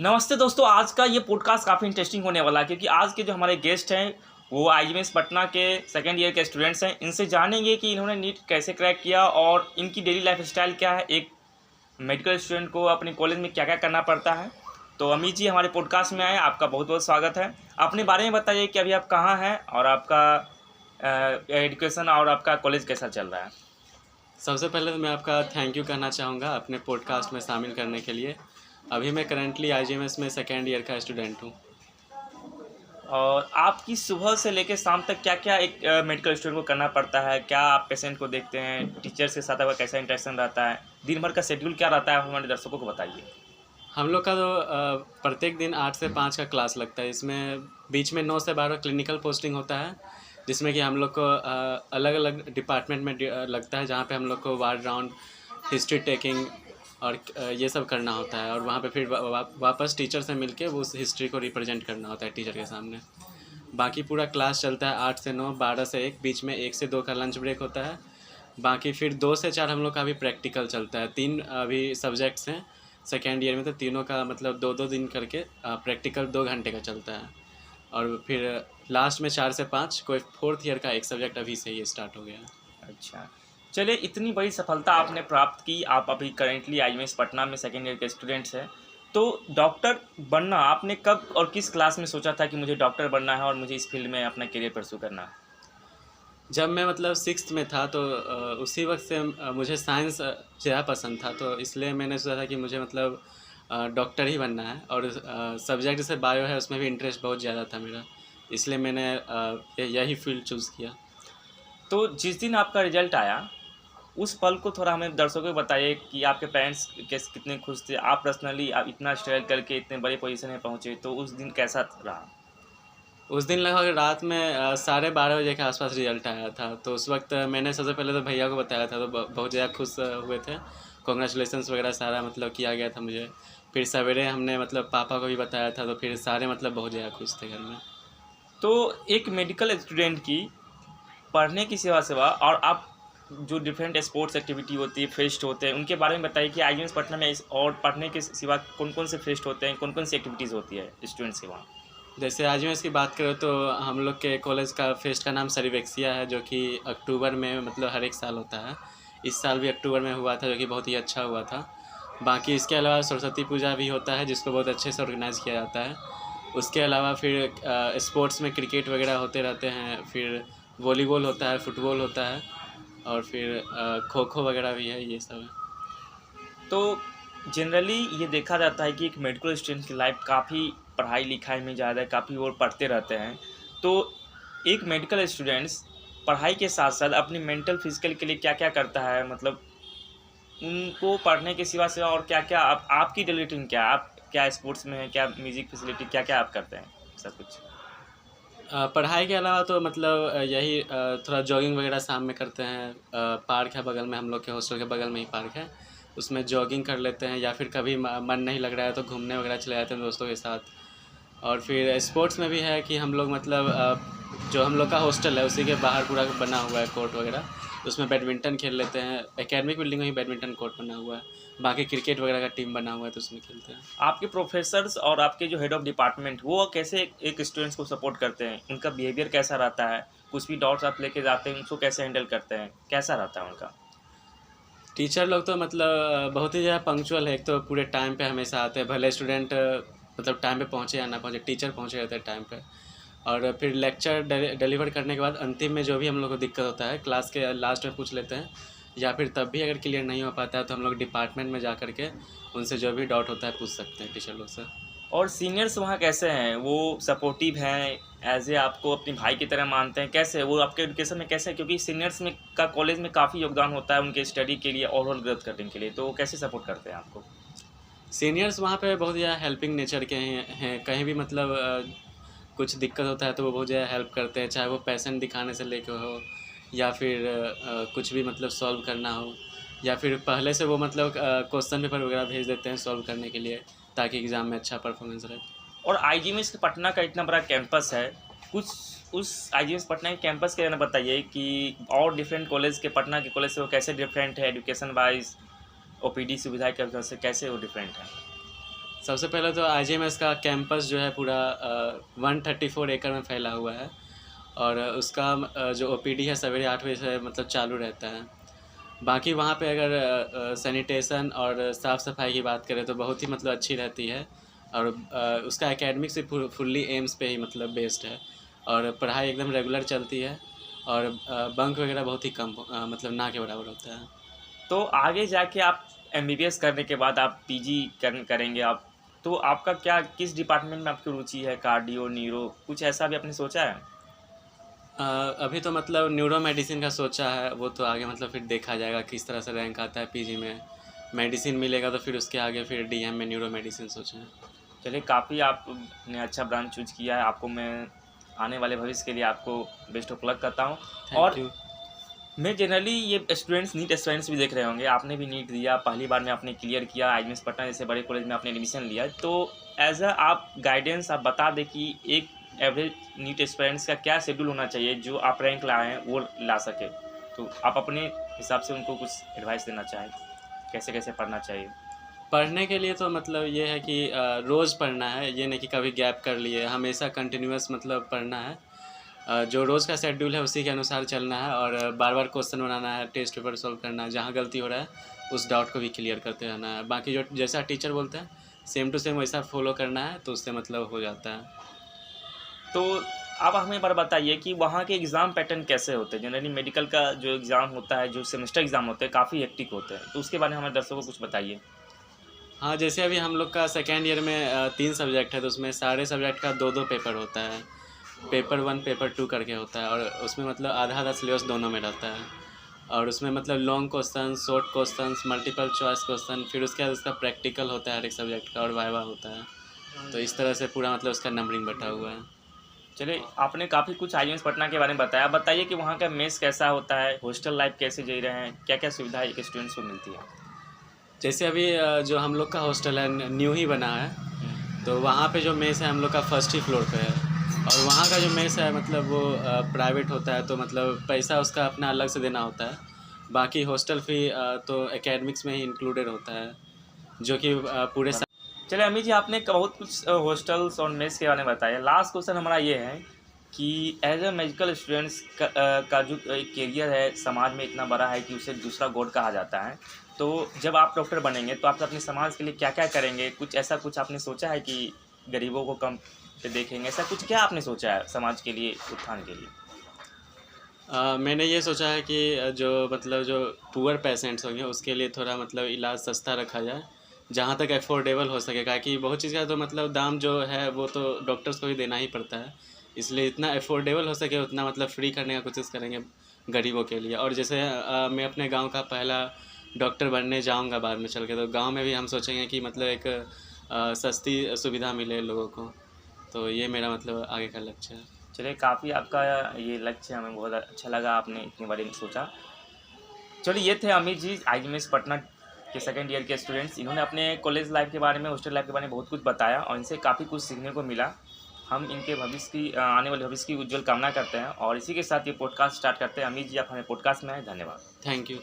नमस्ते दोस्तों, आज का ये पॉडकास्ट काफ़ी इंटरेस्टिंग होने वाला है क्योंकि आज के जो हमारे गेस्ट हैं वो आईजीएमएस पटना के सेकेंड ईयर के स्टूडेंट्स हैं। इनसे जानेंगे कि इन्होंने नीट कैसे क्रैक किया और इनकी डेली लाइफ स्टाइल क्या है, एक मेडिकल स्टूडेंट को अपने कॉलेज में क्या क्या करना पड़ता है। तो अमित जी हमारे पॉडकास्ट में आए, आपका बहुत बहुत स्वागत है। अपने बारे में बताइए कि अभी आप कहाँ हैं और आपका एजुकेशन और आपका कॉलेज कैसा चल रहा है। सबसे पहले तो मैं आपका थैंक यू कहना चाहूँगा अपने पॉडकास्ट में शामिल करने के लिए। अभी मैं करंटली आईजीएमएस में सेकेंड ईयर का स्टूडेंट हूँ। और आपकी सुबह से लेकर शाम तक क्या क्या एक मेडिकल स्टूडेंट को करना पड़ता है, क्या आप पेशेंट को देखते हैं, टीचर्स के साथ आपका कैसा इंटरेक्शन रहता है, दिन भर का शेड्यूल क्या रहता है, हमारे दर्शकों को बताइए। हम लोग का तो प्रत्येक दिन 8 से 5 का क्लास लगता है। इसमें बीच में 9 से 12 क्लिनिकल पोस्टिंग होता है, जिसमें कि हम लोग को अलग अलग डिपार्टमेंट में लगता है, जहाँ पे हम लोग को वार्ड राउंड, हिस्ट्री टेकिंग और ये सब करना होता है। और वहाँ पे फिर वापस टीचर से मिलके वो उस हिस्ट्री को रिप्रेजेंट करना होता है टीचर के सामने। बाकी पूरा क्लास चलता है 8 से 9, 12 से 1, बीच में 1 से 2 का लंच ब्रेक होता है। बाकी फिर 2 से 4 हम लोग का भी प्रैक्टिकल चलता है। 3 अभी सब्जेक्ट्स हैं सेकेंड ईयर में, तो तीनों का मतलब 2-2 दिन करके प्रैक्टिकल 2 घंटे का चलता है। और फिर लास्ट में 4 से 5 कोई फोर्थ ईयर का एक सब्जेक्ट अभी से ही स्टार्ट हो गया है। अच्छा, चलिए, इतनी बड़ी सफलता आपने प्राप्त की, आप अभी करेंटली आईजीएमएस पटना में सेकेंड ईयर के स्टूडेंट्स हैं। तो डॉक्टर बनना आपने कब और किस क्लास में सोचा था कि मुझे डॉक्टर बनना है और मुझे इस फील्ड में अपना करियर परस्यू करना है। जब मैं मतलब 6th में था तो उसी वक्त से मुझे साइंस ज़्यादा पसंद था, तो इसलिए मैंने सोचा था कि मुझे मतलब डॉक्टर ही बनना है। और सब्जेक्ट जैसे बायो है उसमें भी इंटरेस्ट बहुत ज़्यादा था मेरा, इसलिए मैंने यही फील्ड चूज़ किया। तो जिस दिन आपका रिजल्ट आया उस पल को थोड़ा हमें दर्शकों को बताइए कि आपके पेरेंट्स कैसे, कितने खुश थे, आप पर्सनली आप इतना स्ट्रगल करके इतने बड़े पोजीशन में पहुँचे, तो उस दिन कैसा रहा। उस दिन लगभग रात में 12:30 बजे के आसपास रिजल्ट आया था। तो उस वक्त मैंने सबसे पहले तो भैया को बताया था, तो बहुत ज़्यादा खुश हुए थे। कॉन्ग्रेचुलेसन्स वगैरह सारा मतलब किया गया था मुझे। फिर सवेरे हमने मतलब पापा को भी बताया था, तो फिर सारे मतलब बहुत ज़्यादा खुश थे घर में। तो एक मेडिकल स्टूडेंट की पढ़ने की सेवा और आप जो डिफरेंट स्पोर्ट्स एक्टिविटी होती है, फेस्ट होते हैं, उनके बारे में बताइए कि आईजीएमएस पटना में इस और पढ़ने के सिवा कौन कौन से फेस्ट होते हैं, कौन कौन सी एक्टिविटीज़ होती है स्टूडेंट्स के वहाँ। जैसे आज मैं इसकी बात करूँ तो हम लोग के कॉलेज का फेस्ट का नाम सरिवेक्सिया है, जो कि अक्टूबर में मतलब हर एक साल होता है। इस साल भी अक्टूबर में हुआ था, जो कि बहुत ही अच्छा हुआ था। बाकी इसके अलावा सरस्वती पूजा भी होता है, जिसको बहुत अच्छे से ऑर्गेनाइज़ किया जाता है। उसके अलावा फिर स्पोर्ट्स में क्रिकेट वगैरह होते रहते हैं, फिर वॉलीबॉल होता है, फुटबॉल होता है, और फिर खो खो वगैरह भी है, ये सब है। तो जनरली ये देखा जाता है कि एक मेडिकल स्टूडेंट की लाइफ काफ़ी पढ़ाई लिखाई में ज़्यादा है, काफ़ी वो पढ़ते रहते हैं। तो एक मेडिकल स्टूडेंट्स पढ़ाई के साथ साथ अपनी मेंटल फिजिकल के लिए क्या क्या करता है, मतलब उनको पढ़ने के सिवा और क्या क्या आपकी डेली रूटीन क्या है? आप क्या स्पोर्ट्स में हैं, क्या म्यूज़िक फैसिलिटी, क्या क्या आप करते हैं सब कुछ। पढ़ाई के अलावा तो मतलब यही थोड़ा जॉगिंग वगैरह शाम में करते हैं। पार्क है बगल में, हम लोग के हॉस्टल के बगल में ही पार्क है, उसमें जॉगिंग कर लेते हैं। या फिर कभी मन नहीं लग रहा है तो घूमने वगैरह चले जाते हैं दोस्तों के साथ। और फिर स्पोर्ट्स में भी है कि हम लोग मतलब जो हम लोग का हॉस्टल है उसी के बाहर पूरा बना हुआ है कोर्ट वगैरह, उसमें बैडमिंटन खेल लेते हैं। एकेडमिक बिल्डिंग में ही बैडमिंटन कोर्ट बना हुआ है। बाकी क्रिकेट वगैरह का टीम बना हुआ है, तो उसमें खेलते हैं। आपके प्रोफेसर्स और आपके जो हेड ऑफ़ डिपार्टमेंट वो कैसे एक स्टूडेंट्स को सपोर्ट करते हैं? उनका बिहेवियर कैसा रहता है? कुछ भी डाउट्स आप लेके जाते हैं, उनको कैसे हैंडल करते हैं? कैसा रहता है उनका? टीचर लोग तो मतलब बहुत ही ज़्यादा पंक्चुअल है। एक तो पूरे टाइम पे हमेशा आते हैं, भले स्टूडेंट मतलब टाइम पे पहुँचे या ना पहुँचे, टीचर पहुँचे रहते हैं टाइम पे। और फिर लेक्चर डिलीवर करने के बाद अंतिम में जो भी हम लोग को दिक्कत होता है क्लास के लास्ट में पूछ लेते हैं, या फिर तब भी अगर क्लियर नहीं हो पाता है तो हम लोग डिपार्टमेंट में जा कर के उनसे जो भी डाउट होता है पूछ सकते हैं टीचर लोग से। और सीनियर्स वहाँ कैसे हैं? वो सपोर्टिव हैं, एज़ ए आपको अपने भाई की तरह मानते हैं? कैसे वो आपके एजुकेशन में कैसे है? क्योंकि सीनियर्स में का कॉलेज में काफ़ी योगदान होता है उनके स्टडी के लिए, ओवरऑल ग्रोथ करने के लिए, तो वो कैसे सपोर्ट करते हैं आपको? सीनियर्स वहाँ पे बहुत ज़्यादा हेल्पिंग नेचर के हैं। कहीं भी मतलब कुछ दिक्कत होता है तो वो बहुत ज़्यादा हेल्प करते हैं, चाहे वो पेशेंट दिखाने से लेके हो, या फिर कुछ भी मतलब सॉल्व करना हो, या फिर पहले से वो मतलब क्वेश्चन पेपर वगैरह भेज देते हैं सॉल्व करने के लिए, ताकि एग्ज़ाम में अच्छा परफॉर्मेंस रहे। और आईजीएमएस के पटना का इतना बड़ा कैंपस है, कुछ उस आईजीएमएस पटना के कैंपस के बारे में बताइए कि और डिफरेंट कॉलेज के, पटना के कॉलेज से वो कैसे डिफरेंट है, एजुकेशन वाइज, ओपीडी सुविधा के वजह से कैसे वो डिफरेंट है। सबसे पहले तो IGMS का कैंपस जो है पूरा 134 एकड़ में फैला हुआ है, और उसका जो OPD है सवेरे 8 बजे से मतलब चालू रहता है। बाकी वहाँ पे अगर सैनिटेशन और साफ़ सफाई की बात करें तो बहुत ही मतलब अच्छी रहती है, और उसका एकेडमिक्स भी फुल्ली एम्स पे ही मतलब बेस्ड है, और पढ़ाई एकदम रेगुलर चलती है, और बंक वगैरह बहुत ही कम मतलब ना के बराबर होता है। तो आगे जाके आप MBBS करने के बाद आप PG करेंगे आप, तो आपका क्या किस डिपार्टमेंट में आपकी रुचि है? कार्डियो, न्यूरो, कुछ ऐसा भी आपने सोचा है? अभी तो मतलब न्यूरो मेडिसिन का सोचा है, वो तो आगे मतलब फिर देखा जाएगा किस तरह से रैंक आता है PG में। मेडिसिन मिलेगा तो फिर उसके आगे फिर DM में न्यूरो मेडिसिन सोचे हैं। चलिए, काफ़ी आपने अच्छा ब्रांच चूज किया है। आपको मैं आने वाले भविष्य के लिए आपको बेस्ट ऑफ लक करता हूँ। थैंक और यू। मैं जनरली ये स्टूडेंट्स नीट स्टूडेंट्स भी देख रहे होंगे, आपने भी नीट दिया, पहली बार में आपने क्लियर किया, IGMS पटना जैसे बड़े कॉलेज में आपने एडमिशन लिया, तो एज अ आप गाइडेंस आप बता दें कि एक एवरेज नीट स्टूडेंट्स का क्या शेड्यूल होना चाहिए जो आप रैंक लाए हैं वो ला सके, तो आप अपने हिसाब से उनको कुछ एडवाइस देना चाहें, कैसे कैसे पढ़ना चाहिए? पढ़ने के लिए तो मतलब ये है कि रोज़ पढ़ना है, ये नहीं कि कभी गैप कर लिए, हमेशा कंटिन्यूअस मतलब पढ़ना है। जो रोज़ का शेड्यूल है उसी के अनुसार चलना है, और बार बार क्वेश्चन बनाना है, टेस्ट पेपर सॉल्व करना है, जहाँ गलती हो रहा है उस डाउट को भी क्लियर करते रहना है। बाकी जो जैसा टीचर बोलते हैं सेम टू सेम वैसा फॉलो करना है, तो उससे मतलब हो जाता है। तो आप हमें एक बार बताइए कि वहाँ के एग्ज़ाम पैटर्न कैसे होते हैं? जनरली मेडिकल का जो एग्ज़ाम होता है, जो सेमेस्टर एग्ज़ाम होते हैं, काफ़ी हेक्टिक होते हैं, तो उसके बारे में हमारे दर्शकों को कुछ बताइए। हाँ, जैसे अभी हम लोग का सेकेंड ईयर में 3 सब्जेक्ट है, तो उसमें सारे सब्जेक्ट का 2-2 पेपर होता है। पेपर 1 पेपर 2 करके होता है, और उसमें मतलब आधा-आधा सिलेबस दोनों में रहता है, और उसमें मतलब long question, short questions, multiple choice question, फिर उसके बाद उसका प्रैक्टिकल होता है हर एक सब्जेक्ट का, और वाइवा होता है। तो इस तरह से पूरा मतलब उसका नंबरिंग बँटा हुआ है। चलिए, आपने काफ़ी कुछ IGMS पटना के बारे में बताया। बताइए कि वहाँ का मेस कैसा होता है, हॉस्टल लाइफ कैसे जी रहे हैं, क्या-क्या सुविधाएँ एक स्टूडेंट्स को मिलती है? जैसे अभी जो हम लोग का हॉस्टल है न्यू ही बना है, तो वहाँ पे जो मेस है हम लोग का फर्स्ट ही फ्लोर पे है, और वहाँ का जो मेस है मतलब वो प्राइवेट होता है, तो मतलब पैसा उसका अपना अलग से देना होता है। बाकी हॉस्टल फ़ी तो एकेडमिक्स में ही इंक्लूडेड होता है, जो कि पूरे चलिए अमित जी, आपने बहुत कुछ हॉस्टल्स और मेस के बारे में बताया। लास्ट क्वेश्चन हमारा ये है कि एज अ मेडिकल स्टूडेंट्स का जो करियर है समाज में इतना बड़ा है कि उसे दूसरा गॉड कहा जाता है, तो जब आप डॉक्टर बनेंगे तो आप अपने समाज के लिए क्या क्या करेंगे? कुछ ऐसा कुछ आपने सोचा है कि गरीबों को कम पे देखेंगे, ऐसा कुछ क्या आपने सोचा है समाज के लिए, उत्थान के लिए? मैंने ये सोचा है कि जो मतलब जो पुअर पेशेंट्स होंगे उसके लिए थोड़ा मतलब इलाज सस्ता रखा जाए, जहाँ तक अफोर्डेबल हो सके, कि बहुत चीज़ का तो मतलब दाम जो है वो तो डॉक्टर्स को ही देना ही पड़ता है, इसलिए इतना अफोर्डेबल हो सके उतना मतलब फ्री करने का कोशिश करेंगे गरीबों के लिए। और जैसे मैं अपने गांव का पहला डॉक्टर बनने जाऊंगा बाद में चल के, तो गांव में भी हम सोचेंगे कि मतलब एक सस्ती सुविधा मिले लोगों को, तो ये मेरा मतलब आगे का लक्ष्य है। चलिए, काफ़ी आपका ये लक्ष्य हमें बहुत अच्छा लगा, आपने इतने बारे में सोचा। चलिए, ये थे अमित जी, IGMS पटना के सेकंड ईयर के स्टूडेंट्स। इन्होंने अपने कॉलेज लाइफ के बारे में, हॉस्टल लाइफ के बारे में बहुत कुछ बताया और इनसे काफ़ी कुछ सीखने को मिला। हम इनके भविष्य की आने वाले भविष्य की उज्जवल कामना करते हैं और इसी के साथ ये पॉडकास्ट स्टार्ट करते हैं। अमित जी, आप हमें पॉडकास्ट में आए, धन्यवाद। Thank you.